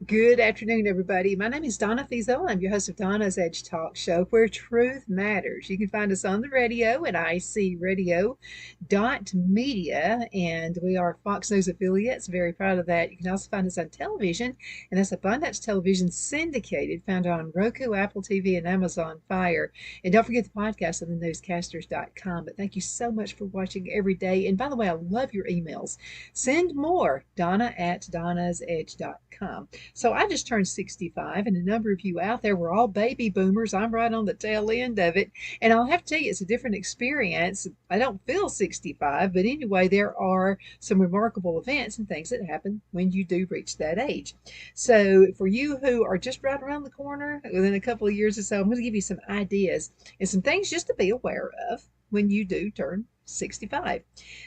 Good afternoon, everybody. My name is Donna Fiesel. I'm your host of Donna's Edge Talk Show, where truth matters. You can find us on the radio at icradio.media, and we are Fox News affiliates. Very proud of that. You can also find us on television, and that's Abundance Television Syndicated, found on Roku, Apple TV, and Amazon Fire. And don't forget the podcast on thenewscasters.com. But thank you so much for watching every day. And by the way, I love your emails. Send more, Donna at donnasedge.com. So I just turned 65, and a number of you out there were all baby boomers. I'm right on the tail end of it. And I'll have to tell you, it's a different experience. I don't feel 65, but anyway, there are some remarkable events and things that happen when you do reach that age. So for you who are just right around the corner, within a couple of years or so, I'm going to give you some ideas and some things just to be aware of when you do turn 65.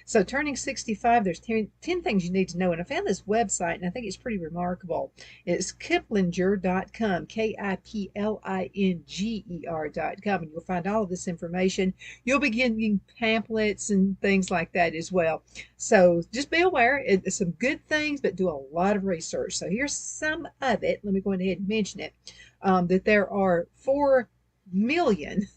So turning 65, there's 10 things you need to know. And I found this website, and I think it's pretty remarkable. It's Kiplinger.com, Kiplinger.com, and you'll find all of this information. You'll be getting pamphlets and things like that as well. So just be aware, it's some good things, but do a lot of research. So here's some of it. Let me go ahead and mention it. That there are 4 million,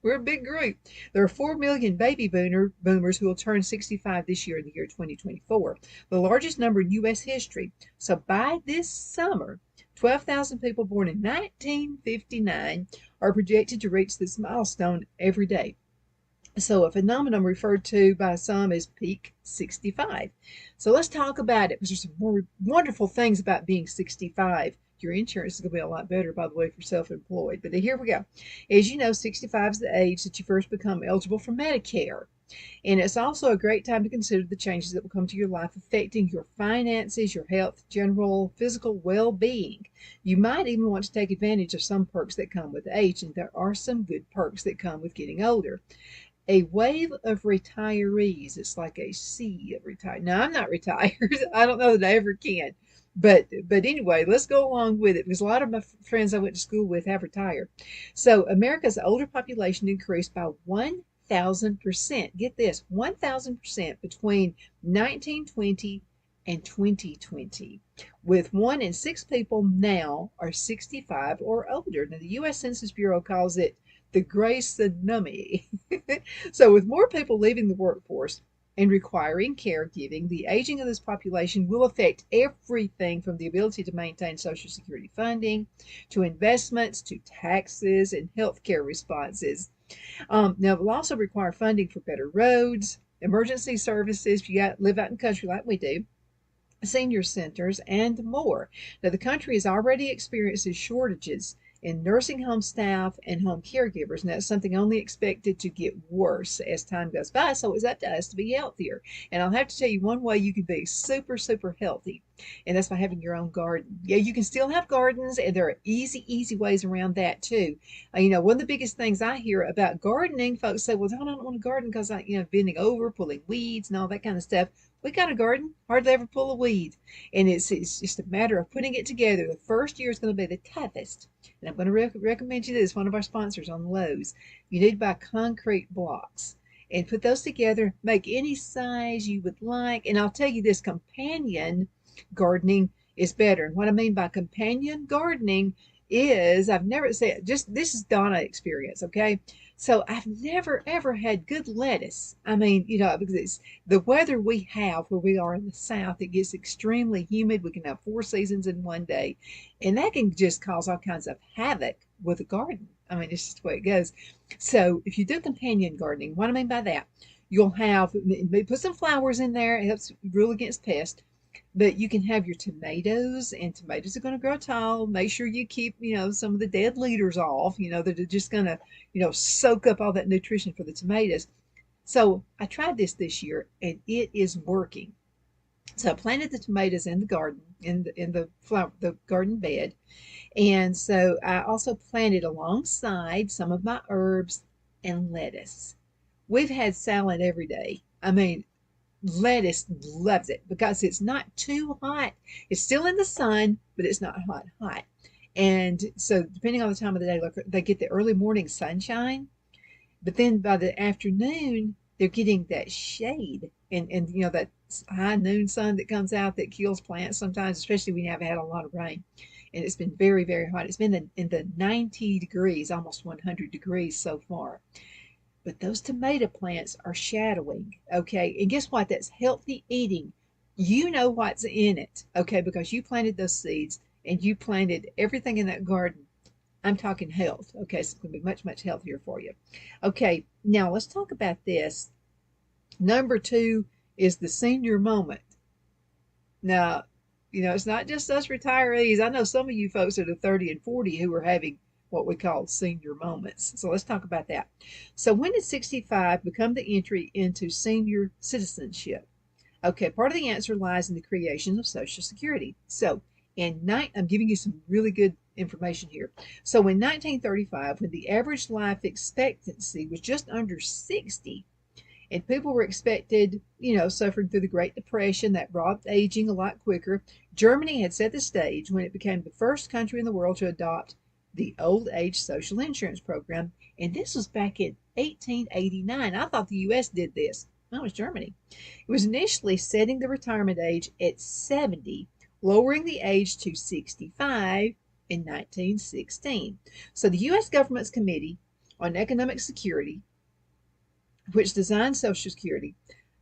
we're a big group. There are 4 million baby boomers who will turn 65 this year in the year 2024, the largest number in U.S. history. So by this summer, 12,000 people born in 1959 are projected to reach this milestone every day. So a phenomenon referred to by some as peak 65. So let's talk about it, because there's some more wonderful things about being 65. Your insurance is going to be a lot better, by the way, if you're self-employed. But here we go. As you know, 65 is the age that you first become eligible for Medicare. And it's also a great time to consider the changes that will come to your life affecting your finances, your health, general physical well-being. You might even want to take advantage of some perks that come with age, and there are some good perks that come with getting older. A wave of retirees. It's like a sea of retired. No, I'm not retired. I don't know that I ever can. But anyway, let's go along with it, because a lot of my friends I went to school with have retired. So America's older population increased by 1,000%. Get this, 1,000% between 1920 and 2020, with 1 in 6 people now are 65 or older. Now, the U.S. Census Bureau calls it the gray tsunami. So, with more people leaving the workforce and requiring caregiving, the aging of this population will affect everything from the ability to maintain Social Security funding to investments to taxes and healthcare responses. Now, it will also require funding for better roads, emergency services if you live out in the country like we do, senior centers, and more. Now, the country has already experienced shortages in nursing home staff and home caregivers, and that's something only expected to get worse as time goes by. So it's up to us to be healthier. And I'll have to tell you one way you can be super, super healthy, and that's by having your own garden. Yeah, you can still have gardens, and there are easy ways around that too. One of the biggest things I hear about gardening, folks say, well, I don't want to garden because bending over, pulling weeds, and all that kind of stuff. We got a garden, hardly ever pull a weed. And it's just a matter of putting it together. The first year is going to be the toughest. And I'm going to recommend you this, one of our sponsors on Lowe's. You need to buy concrete blocks and put those together, make any size you would like. And I'll tell you this, companion gardening is better. And what I mean by companion gardening is, I've never said, just this is Donna experience, okay? So I've never ever had good lettuce. I mean, because it's the weather we have where we are in the South, it gets extremely humid. We can have 4 seasons in one day, and that can just cause all kinds of havoc with a garden. I mean, it's just the way it goes. So if you do companion gardening, what I mean by that, you'll have, put some flowers in there. It helps rule against pests. But you can have your tomatoes, and tomatoes are going to grow tall. Make sure you keep, some of the dead leaders off, that are just going to, soak up all that nutrition for the tomatoes. So I tried this year, and it is working. So I planted the tomatoes in the garden, the garden bed. And so I also planted alongside some of my herbs and lettuce. We've had salad every day. I mean, lettuce loves it because it's not too hot. It's still in the sun, but it's not hot. And so depending on the time of the day, look, they get the early morning sunshine, but then by the afternoon, they're getting that shade and that high noon sun that comes out that kills plants sometimes, especially when you haven't had a lot of rain. And it's been very, very hot. It's been in the 90 degrees, almost 100 degrees so far. But those tomato plants are shadowing, okay? And guess what? That's healthy eating. You know what's in it, okay? Because you planted those seeds and you planted everything in that garden. I'm talking health, okay? So it's going to be much, much healthier for you. Okay, now let's talk about this. Number two is the senior moment. Now, it's not just us retirees. I know some of you folks that are 30 and 40 who are having what we call senior moments. So let's talk about that. So when did 65 become the entry into senior citizenship? Okay, part of the answer lies in the creation of Social Security. So I'm giving you some really good information here. So in 1935, when the average life expectancy was just under 60, and people were expected, suffering through the Great Depression that brought aging a lot quicker, Germany had set the stage when it became the first country in the world to adopt the old age social insurance program. And this was back in 1889. I thought the U.S. did this. No, it was Germany. It was initially setting the retirement age at 70, lowering the age to 65 in 1916. So the U.S. government's Committee on Economic Security, which designed Social Security,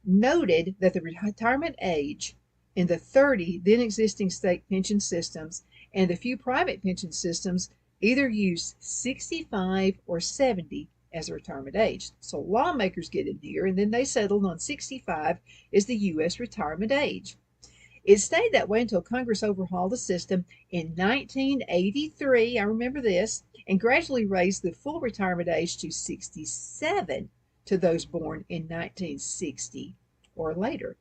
noted that the retirement age in the 30 then existing state pension systems and the few private pension systems either use 65 or 70 as a retirement age. So lawmakers get in here, and then they settled on 65 as the U.S. retirement age. It stayed that way until Congress overhauled the system in 1983, I remember this, and gradually raised the full retirement age to 67 to those born in 1960 or later.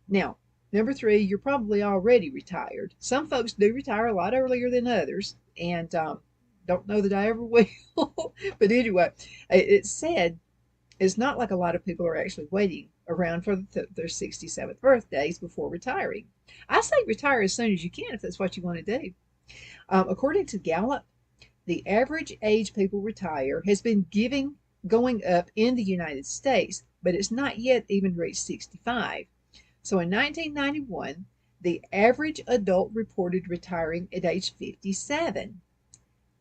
Now, number three, you're probably already retired. Some folks do retire a lot earlier than others, and don't know that I ever will. But anyway, it's said it's not like a lot of people are actually waiting around for their 67th birthdays before retiring. I say retire as soon as you can if that's what you want to do. According to Gallup, the average age people retire has been going up in the United States, but it's not yet even reached 65. So in 1991, the average adult reported retiring at age 57.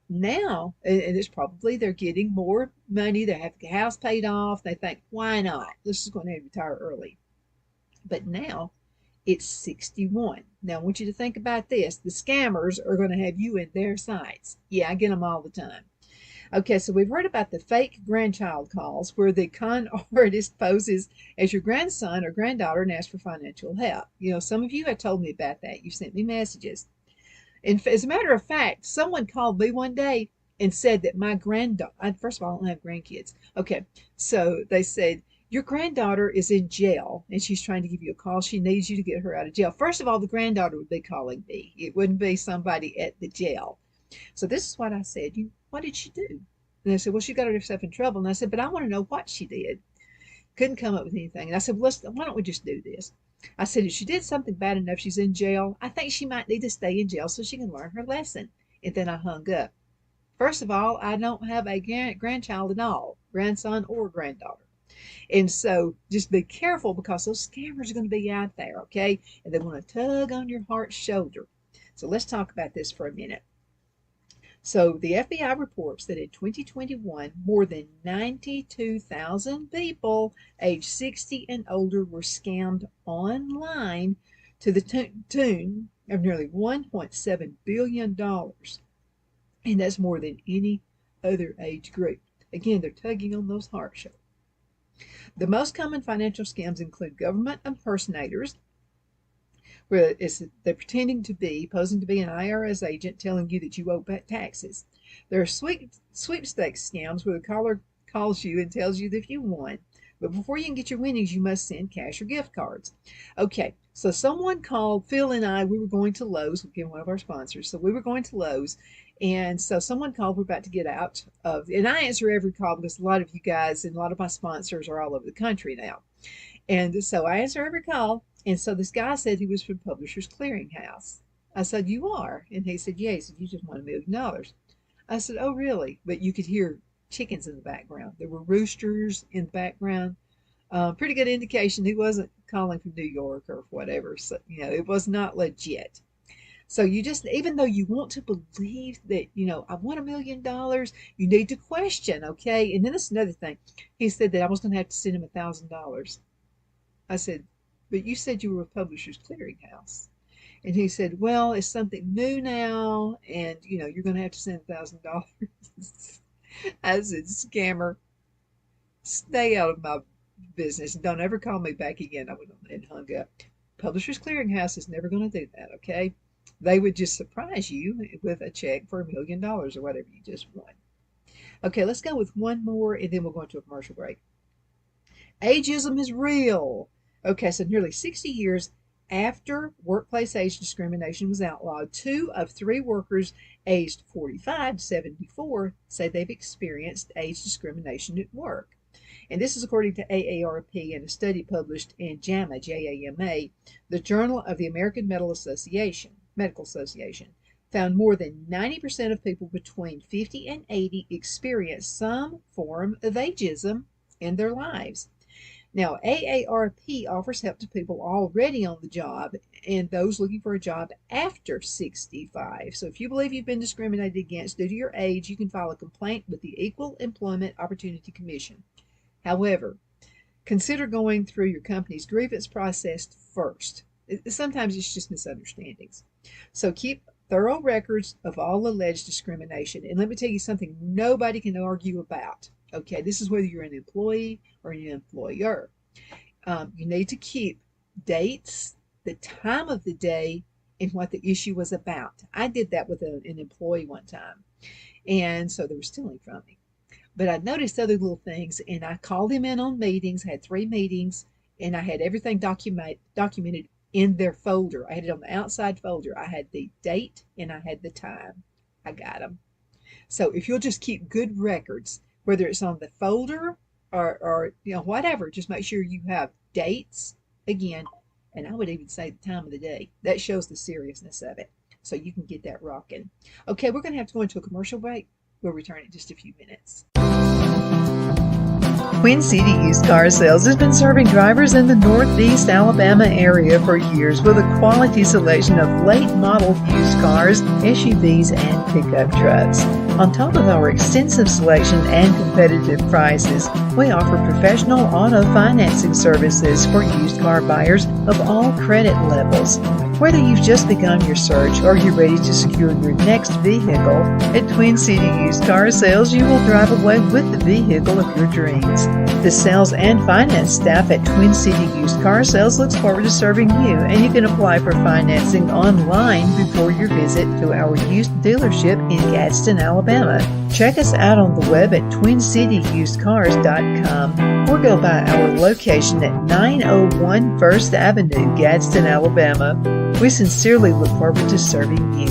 Now, and it's probably they're getting more money, they have the house paid off, they think, why not? Let's just go ahead and retire early. But now it's 61. Now I want you to think about this. The scammers are going to have you in their sights. Yeah, I get them all the time. Okay, so we've heard about the fake grandchild calls where the con artist poses as your grandson or granddaughter and asks for financial help. Some of you have told me about that. You've sent me messages. And as a matter of fact, someone called me one day and said that my granddaughter, first of all, I don't have grandkids. Okay, so they said, your granddaughter is in jail and she's trying to give you a call. She needs you to get her out of jail. First of all, the granddaughter would be calling me. It wouldn't be somebody at the jail. So this is what I said. What did she do? And they said, well, she got herself in trouble. And I said, but I want to know what she did. Couldn't come up with anything. And I said, well, why don't we just do this? I said, if she did something bad enough, she's in jail, I think she might need to stay in jail so she can learn her lesson. And then I hung up. First of all, I don't have a grandchild at all, grandson or granddaughter. And so just be careful because those scammers are going to be out there, okay? And they want to tug on your heart's shoulder. So let's talk about this for a minute. So the FBI reports that in 2021, more than 92,000 people aged 60 and older were scammed online to the tune of nearly $1.7 billion. And that's more than any other age group. Again, they're tugging on those heart shoulders. The most common financial scams include government impersonators, where they're pretending to be, posing to be an IRS agent, telling you that you owe back taxes. There are sweepstakes scams where the caller calls you and tells you that you won, but before you can get your winnings, you must send cash or gift cards. Okay, so someone called Phil and I. We were going to Lowe's, again, one of our sponsors. So we were going to Lowe's, and so someone called. We're about to get out of, and I answer every call because a lot of you guys and a lot of my sponsors are all over the country now. And so I answer every call. And so this guy said he was from Publishers Clearinghouse. I said, you are? And he said, yeah. He said, you just won $1 million. I said, oh, really? But you could hear chickens in the background. There were roosters in the background. Pretty good indication he wasn't calling from New York or whatever. So, it was not legit. So you just, even though you want to believe that, I want $1 million, you need to question, okay? And then that's another thing. He said that I was going to have to send him $1,000. I said, but you said you were a Publishers Clearinghouse. And he said, well, it's something new now, and you're going to have to send $1,000. I said, scammer, stay out of my business. Don't ever call me back again. I went on and hung up. Publishers Clearinghouse is never going to do that, okay? They would just surprise you with a check for $1 million or whatever you just won. Okay, let's go with one more, and then we'll go into a commercial break. Ageism is real. Okay, so nearly 60 years after workplace age discrimination was outlawed, 2 of 3 workers aged 45 to 74 say they've experienced age discrimination at work. And this is according to AARP and a study published in JAMA, J-A-M-A, the Journal of the American Medical Association, found more than 90% of people between 50 and 80 experience some form of ageism in their lives. Now, AARP offers help to people already on the job and those looking for a job after 65. So if you believe you've been discriminated against due to your age, you can file a complaint with the Equal Employment Opportunity Commission. However, consider going through your company's grievance process first. Sometimes it's just misunderstandings. So keep thorough records of all alleged discrimination. And let me tell you something nobody can argue about. Okay, this is whether you're an employee or an employer. You need to keep dates, the time of the day, and what the issue was about. I did that with an employee one time, and so they were stealing from me. But I noticed other little things, and I called him in on meetings, had 3 meetings, and I had everything documented in their folder. I had it on the outside folder. I had the date and I had the time. I got them. So if you'll just keep good records, whether it's on the folder or whatever, just make sure you have dates again, and I would even say the time of the day. That shows the seriousness of it. So you can get that rocking. Okay, we're going to have to go into a commercial break. We'll return in just a few minutes. Twin City Used Car Sales has been serving drivers in the Northeast Alabama area for years with a quality selection of late model used cars, SUVs, and pickup trucks. On top of our extensive selection and competitive prices, we offer professional auto financing services for used car buyers of all credit levels. Whether you've just begun your search or you're ready to secure your next vehicle, at Twin City Used Car Sales, you will drive away with the vehicle of your dreams. The sales and finance staff at Twin City Used Car Sales looks forward to serving you, and you can apply for financing online before your visit to our used dealership in Gadsden, Alabama. Check us out on the web at twincityusedcars.com or go by our location at 901 First Avenue, Gadsden, Alabama. We sincerely look forward to serving you.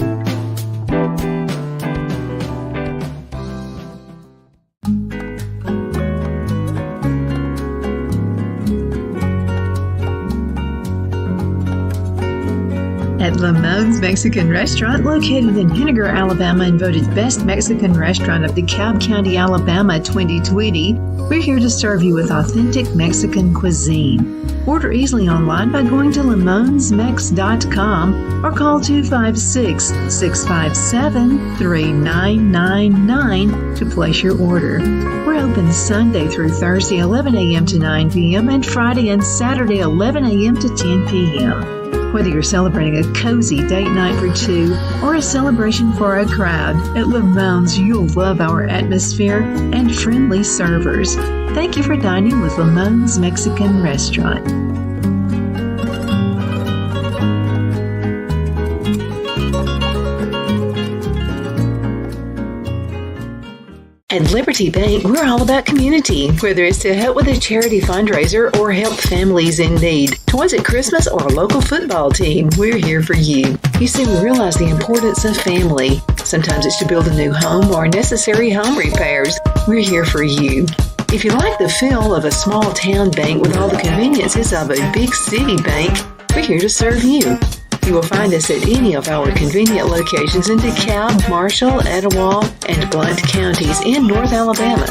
At Lamone's Mexican Restaurant, located in Henniger, Alabama, and voted Best Mexican Restaurant of DeKalb County, Alabama 2020, we're here to serve you with authentic Mexican cuisine. Order easily online by going to lamonsmex.com or call 256-657-3999 to place your order. We're open Sunday through Thursday 11 a.m. to 9 p.m. and Friday and Saturday 11 a.m. to 10 p.m. Whether you're celebrating a cozy date night for 2 or a celebration for a crowd, at Lamone's you'll love our atmosphere and friendly servers. Thank you for dining with Lamone's Mexican Restaurant. At Liberty Bank, we're all about community, whether it's to help with a charity fundraiser or help families in need. Toys at Christmas or a local football team, we're here for you. You see, we realize the importance of family. Sometimes it's to build a new home or necessary home repairs. We're here for you. If you like the feel of a small town bank with all the conveniences of a big city bank, we're here to serve you. You will find us at any of our convenient locations in DeKalb, Marshall, Etowah, and Blount counties in North Alabama.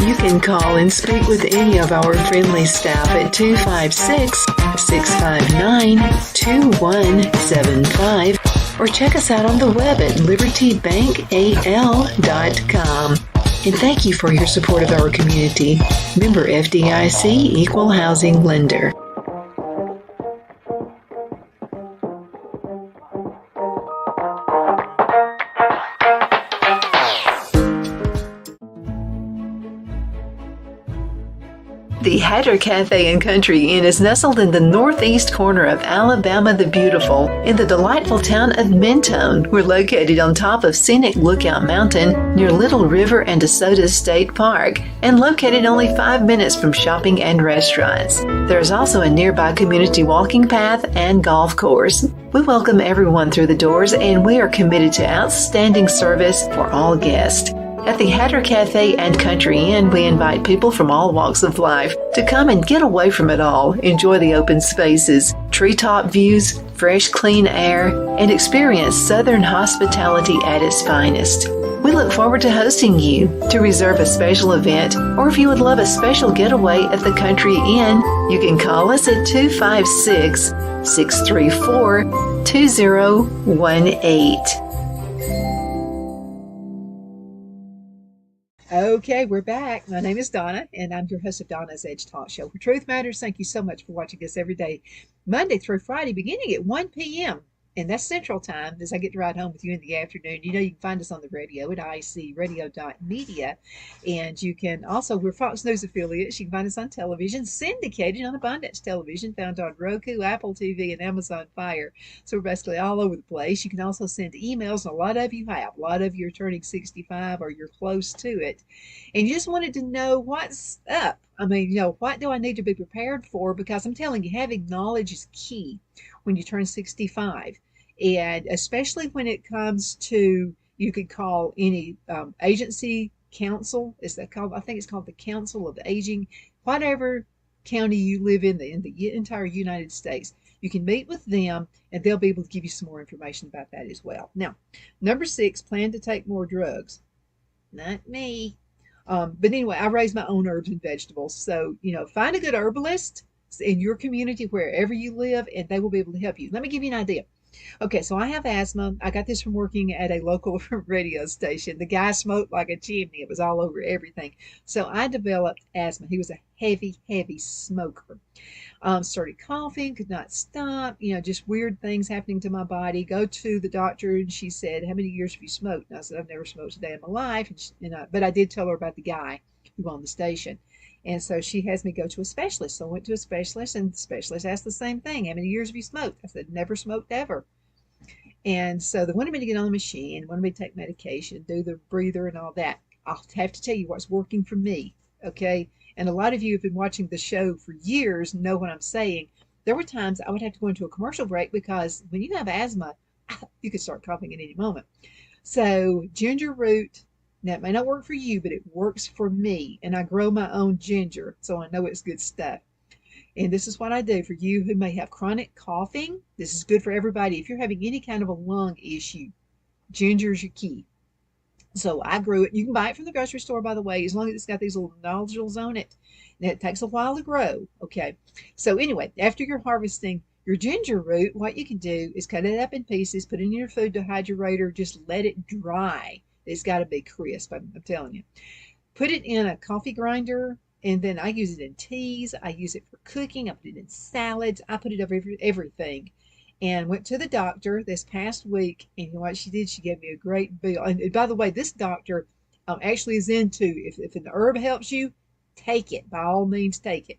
You can call and speak with any of our friendly staff at 256-659-2175 or check us out on the web at libertybankal.com. And thank you for your support of our community. Member FDIC Equal Housing Lender. The Hatter Cafe and Country Inn is nestled in the northeast corner of Alabama the Beautiful in the delightful town of Mentone. We're located on top of scenic Lookout Mountain near Little River and DeSoto State Park and located only 5 minutes from shopping and restaurants. There is also a nearby community walking path and golf course. We welcome everyone through the doors and we are committed to outstanding service for all guests. At the Hatter Cafe and Country Inn, we invite people from all walks of life to come and get away from it all, enjoy the open spaces, treetop views, fresh, clean air, and experience Southern hospitality at its finest. We look forward to hosting you. To reserve a special event, or if you would love a special getaway at the Country Inn, you can call us at 256-634-2018. Okay, we're back. My name is Donna, and I'm your host of Donna's Edge Talk Show. For Truth Matters, thank you so much for watching us every day, Monday through Friday, beginning at 1 p.m. And that's Central Time, as I get to ride home with you in the afternoon. You know, you can find us on the radio at icradio.media. And you can also, we're Fox News affiliates. You can find us on television, syndicated on Abundance Television, found on Roku, Apple TV, and Amazon Fire. So we're basically all over the place. You can also send emails, and a lot of you have. A lot of you are turning 65 or you're close to it. And you just wanted to know what's up. I mean, you know, what do I need to be prepared for? Because I'm telling you, having knowledge is key when you turn 65. And especially when it comes to, you could call any agency council. Is that called? I think it's called the Council of Aging. Whatever county you live in the entire United States, you can meet with them and they'll be able to give you some more information about that as well. Now, number 6, plan to take more drugs. Not me. But anyway, I raise my own herbs and vegetables. So, you know, find a good herbalist in your community, wherever you live, and they will be able to help you. Let me give you an idea. Okay, so I have asthma. I got this from working at a local radio station. The guy smoked like a chimney. It was all over everything. So I developed asthma. He was a heavy, heavy smoker. Started coughing, could not stop, you know, just weird things happening to my body. Go to the doctor, and she said, "How many years have you smoked?" And I said, "I've never smoked a day in my life." But I did tell her about the guy who owned the station. And so she has me go to a specialist. So I went to a specialist, and the specialist asked the same thing. "How many years have you smoked?" I said, "Never smoked ever." And so they wanted me to get on the machine, wanted me to take medication, do the breather and all that. I'll have to tell you what's working for me, okay? And a lot of you have been watching the show for years know what I'm saying. There were times I would have to go into a commercial break because when you have asthma, you could start coughing at any moment. So ginger root, now it may not work for you, but it works for me. And I grow my own ginger, so I know it's good stuff. And this is what I do for you who may have chronic coughing. This is good for everybody. If you're having any kind of a lung issue, ginger is your key. So I grew it. You can buy it from the grocery store, by the way, as long as it's got these little nodules on it. And it takes a while to grow. Okay. So anyway, after you're harvesting your ginger root, what you can do is cut it up in pieces, put it in your food dehydrator, just let it dry. It's got to be crisp, I'm telling you. Put it in a coffee grinder, and then I use it in teas. I use it for cooking. I put it in salads. I put it over everything. And went to the doctor this past week, and you know what she did? She gave me a great bill. And by the way, this doctor actually is into, if an herb helps you, take it. By all means, take it.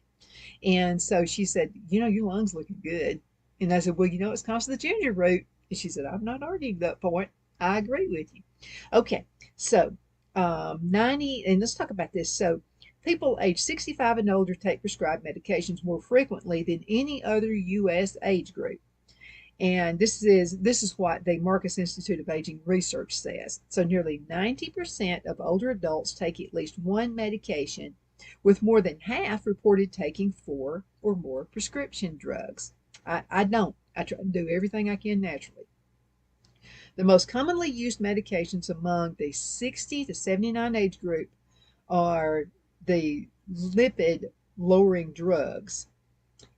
And so she said, "You know, your lungs looking good." And I said, "Well, you know, it's because of the ginger root." And she said, "I'm not arguing that point. I agree with you." Okay, so 90, and let's talk about this. So people age 65 and older take prescribed medications more frequently than any other U.S. age group. And this is what the Marcus Institute of Aging research says. So nearly 90% of older adults take at least one medication, with more than half reported taking 4 or more prescription drugs. I don't. I try to do everything I can naturally. The most commonly used medications among the 60 to 79 age group are the lipid lowering drugs,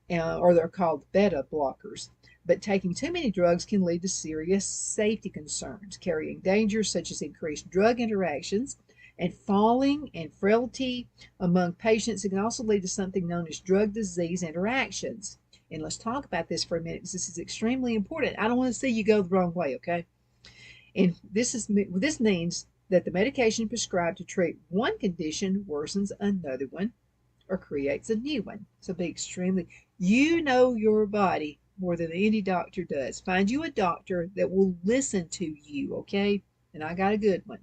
or they're called beta blockers. But taking too many drugs can lead to serious safety concerns, carrying dangers such as increased drug interactions and falling and frailty among patients. It can also lead to something known as drug disease interactions. And let's talk about this for a minute because this is extremely important. I don't want to see you go the wrong way, okay? And this means that the medication prescribed to treat one condition worsens another one or creates a new one. So be extremely, you know your body more than any doctor does. Find you a doctor that will listen to you, okay? And I got a good one.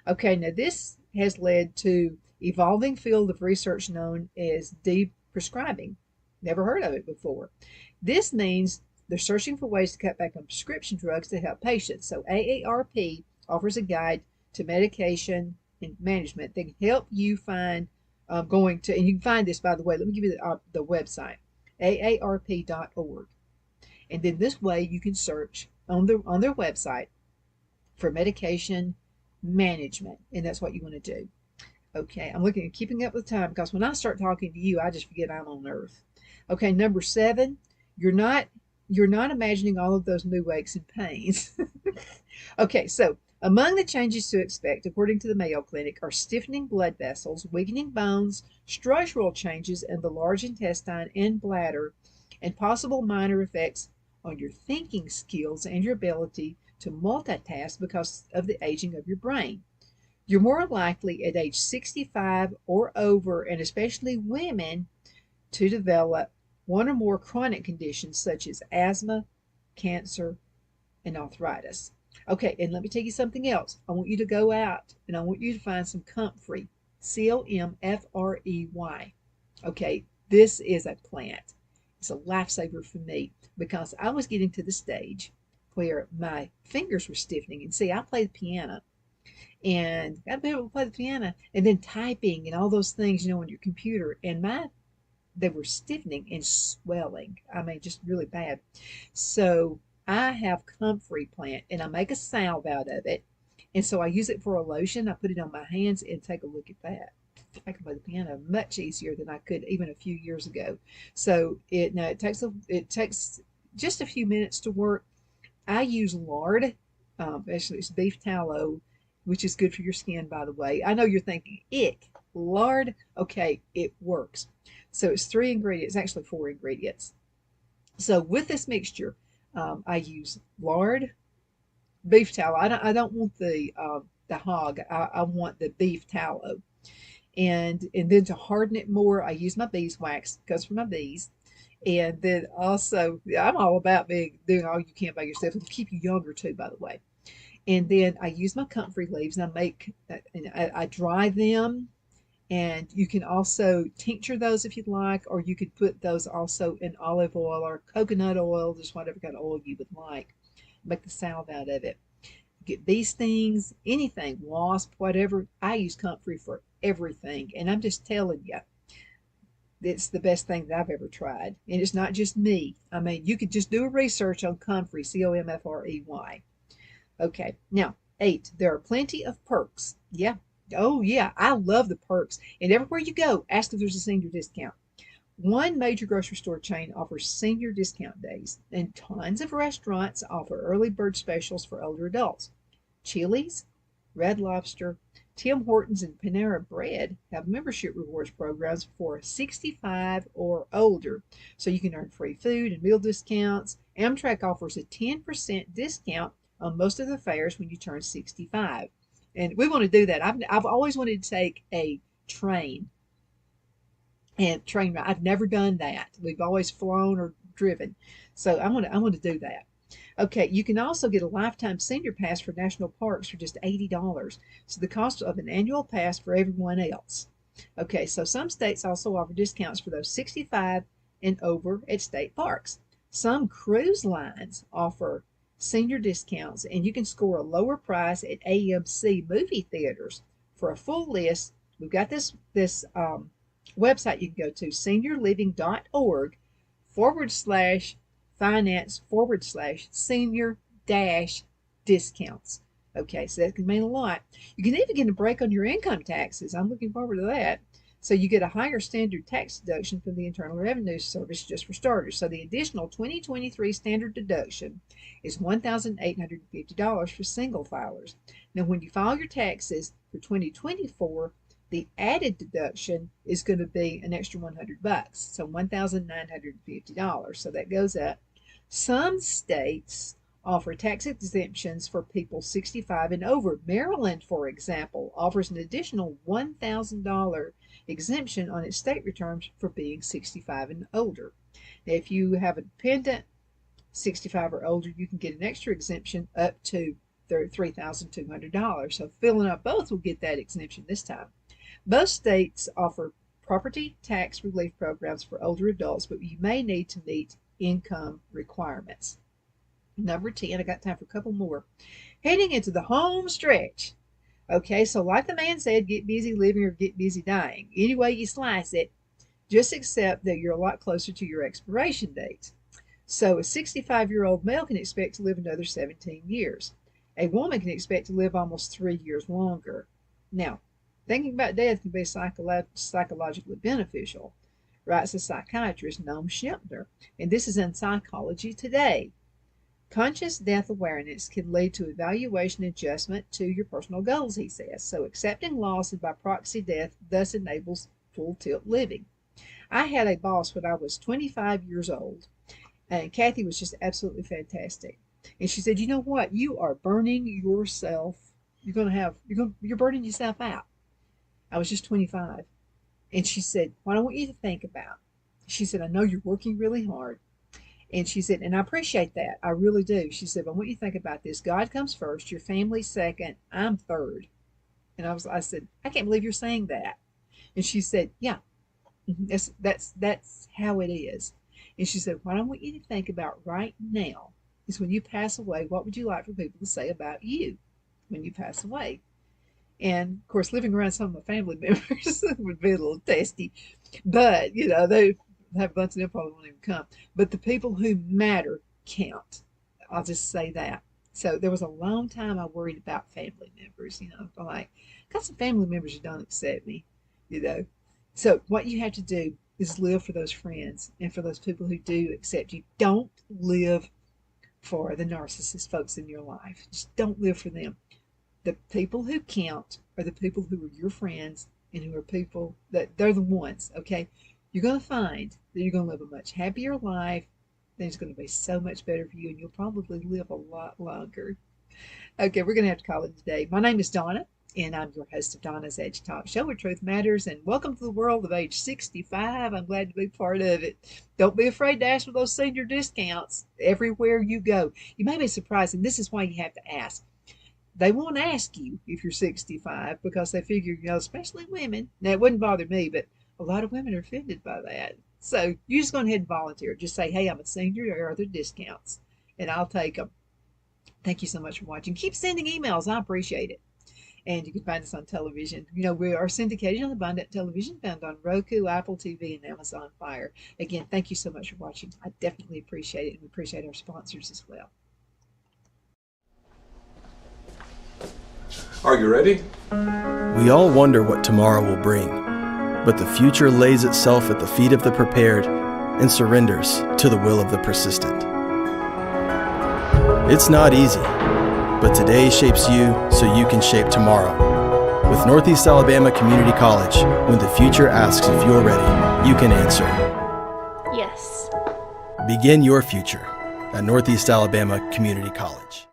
Okay, now this has led to evolving field of research known as de-prescribing. Never heard of it before. This means they're searching for ways to cut back on prescription drugs to help patients. So AARP offers a guide to medication and management that can help you find going to, and you can find this, by the way, let me give you the website, aarp.org. And then this way you can search on their website for medication management, and that's what you want to do. Okay, I'm looking at keeping up with time because when I start talking to you, I just forget I'm on Earth. Okay, number 7, you're not imagining all of those new aches and pains. Okay, so among the changes to expect, according to the Mayo Clinic, are stiffening blood vessels, weakening bones, structural changes in the large intestine and bladder, and possible minor effects on your thinking skills and your ability to multitask because of the aging of your brain. You're more likely at age 65 or over, and especially women, to develop one or more chronic conditions such as asthma, cancer, and arthritis. Okay, and let me tell you something else. I want you to go out and I want you to find some comfrey, COMFREY. Okay, this is a plant. It's a lifesaver for me because I was getting to the stage where my fingers were stiffening. And see, I play the piano and got to be able to play the piano and then typing and all those things, on your computer. And they were stiffening and swelling. I mean, just really bad. So I have comfrey plant and I make a salve out of it. And so I use it for a lotion. I put it on my hands and take a look at that. I can play the piano much easier than I could even a few years ago. So it takes just a few minutes to work. I use lard, actually it's beef tallow, which is good for your skin, by the way. I know you're thinking, ick, lard? Okay, it works. So it's 3 ingredients, actually 4 ingredients. So with this mixture, I use lard, beef tallow. I don't want the hog. I want the beef tallow. And then to harden it more, I use my beeswax, goes for my bees. And then also, I'm all about doing all you can by yourself. It'll keep you younger too, by the way. And then I use my comfrey leaves and I dry them. And you can also tincture those if you'd like, or you could put those also in olive oil or coconut oil, just whatever kind of oil you would like. Make the salve out of it. Get bee stings, anything, wasp, whatever. I use comfrey for everything. And I'm just telling you, it's the best thing that I've ever tried. And it's not just me. I mean, you could just do a research on comfrey, COMFREY. Okay, now 8, there are plenty of perks. Yeah. Oh, yeah, I love the perks. And everywhere you go, ask if there's a senior discount. One major grocery store chain offers senior discount days, and tons of restaurants offer early bird specials for older adults. Chili's, Red Lobster, Tim Hortons, and Panera Bread have membership rewards programs for 65 or older, so you can earn free food and meal discounts. Amtrak offers a 10% discount on most of the fares when you turn 65. And we want to do that. I've always wanted to take a train ride. I've never done that. We've always flown or driven. So I want to do that. Okay, you can also get a lifetime senior pass for national parks for just $80. So the cost of an annual pass for everyone else. Okay, so some states also offer discounts for those 65 and over at state parks. Some cruise lines offer senior discounts, and you can score a lower price at AMC movie theaters. For a full list, we've got this website you can go to, seniorliving.org/finance/senior discounts. Okay, so that can mean a lot. You can even get a break on your income taxes. I'm looking forward to that. So you get a higher standard tax deduction from the Internal Revenue Service just for starters. So the additional 2023 standard deduction is $1,850 for single filers. Now, when you file your taxes for 2024, the added deduction is going to be an extra $100, so $1,950. So that goes up. Some states offer tax exemptions for people 65 and over. Maryland, for example, offers an additional $1,000 exemption on its state returns for being 65 and older. Now, if you have a dependent 65 or older, you can get an extra exemption up to $3,200. So filling up both will get that exemption this time. Most states offer property tax relief programs for older adults, but you may need to meet income requirements. Number 10, I got time for a couple more. Heading into the home stretch. Okay, so like the man said, get busy living or get busy dying. Any way you slice it, just accept that you're a lot closer to your expiration date. So a 65-year-old male can expect to live another 17 years. A woman can expect to live almost 3 years longer. Now, thinking about death can be psychologically beneficial, writes a psychiatrist, Noam Schipner, and this is in Psychology Today. Conscious death awareness can lead to evaluation and adjustment to your personal goals, he says. So accepting loss and by proxy death thus enables full tilt living. I had a boss when I was 25 years old, and Kathy was just absolutely fantastic. And she said, you know what? You are burning yourself. You're burning yourself out. I was just 25. And she said, what I want you to think about. She said, I know you're working really hard. And she said, and I appreciate that. I really do. She said, but I want you to think about this. God comes first, your family second, I'm third. And I said, I can't believe you're saying that. And she said, yeah, that's how it is. And she said, what I want you to think about right now is when you pass away, what would you like for people to say about you when you pass away? And of course, living around some of my family members would be a little testy, but they have a bunch of them probably won't even come. But the people who matter count. I'll just say that. So there was a long time I worried about family members. I'm like, got some family members who don't accept me. So what you have to do is live for those friends and for those people who do accept you. Don't live for the narcissist folks in your life. Just don't live for them. The people who count are the people who are your friends and who are people that they're the ones, okay? You're going to find that you're going to live a much happier life. Then it's going to be so much better for you, and you'll probably live a lot longer. Okay, we're going to have to call it today. My name is Donna, and I'm your host of Donna's Edge Talk Show, where truth matters, and welcome to the world of age 65. I'm glad to be part of it. Don't be afraid to ask for those senior discounts everywhere you go. You may be surprised, and this is why you have to ask. They won't ask you if you're 65 because they figure, especially women. Now, it wouldn't bother me, but a lot of women are offended by that. So you just go ahead and volunteer. Just say, hey, I'm a senior. There are other discounts, and I'll take them. Thank you so much for watching. Keep sending emails. I appreciate it. And you can find us on television. We are syndicated on Abundant Television, found on Roku, Apple TV, and Amazon Fire. Again, thank you so much for watching. I definitely appreciate it, and we appreciate our sponsors as well. Are you ready? We all wonder what tomorrow will bring, but the future lays itself at the feet of the prepared and surrenders to the will of the persistent. It's not easy, but today shapes you so you can shape tomorrow. With Northeast Alabama Community College, when the future asks if you're ready, you can answer Yes. Begin your future at Northeast Alabama Community College.